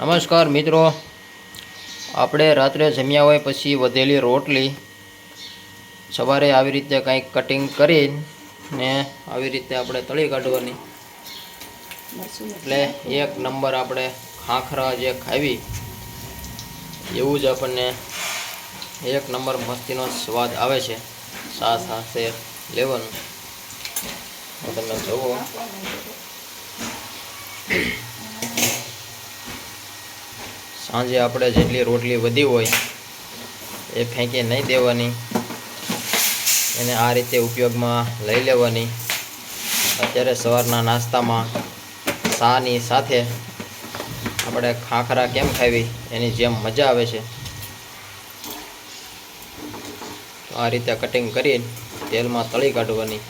નમસ્કાર મિત્રો, આપણે રાત્રે જમ્યા હોય પછી વધેલી રોટલી સવારે આવી રીતે કંઈક કટિંગ કરીને આવી રીતે આપણે તળી કાઢવાની. એટલે એક નંબર આપણે ખાખરા જે ખાવી એવું જ આપણને એક નંબર મસ્તીનો સ્વાદ આવે છે. સાથે લેવાનું તમે જુઓ. સાંજે આપણે જેટલી રોટલી વધી હોય એ ફેંકી નહીં દેવાની, એને આ રીતે ઉપયોગમાં લઈ લેવાની. અત્યારે સવારના નાસ્તામાં ચાની સાથે આપણે ખાખરા કેમ ખાવી એની જેમ મજા આવે છે. તો આ રીતે કટિંગ કરી તેલમાં તળી કાઢવાની.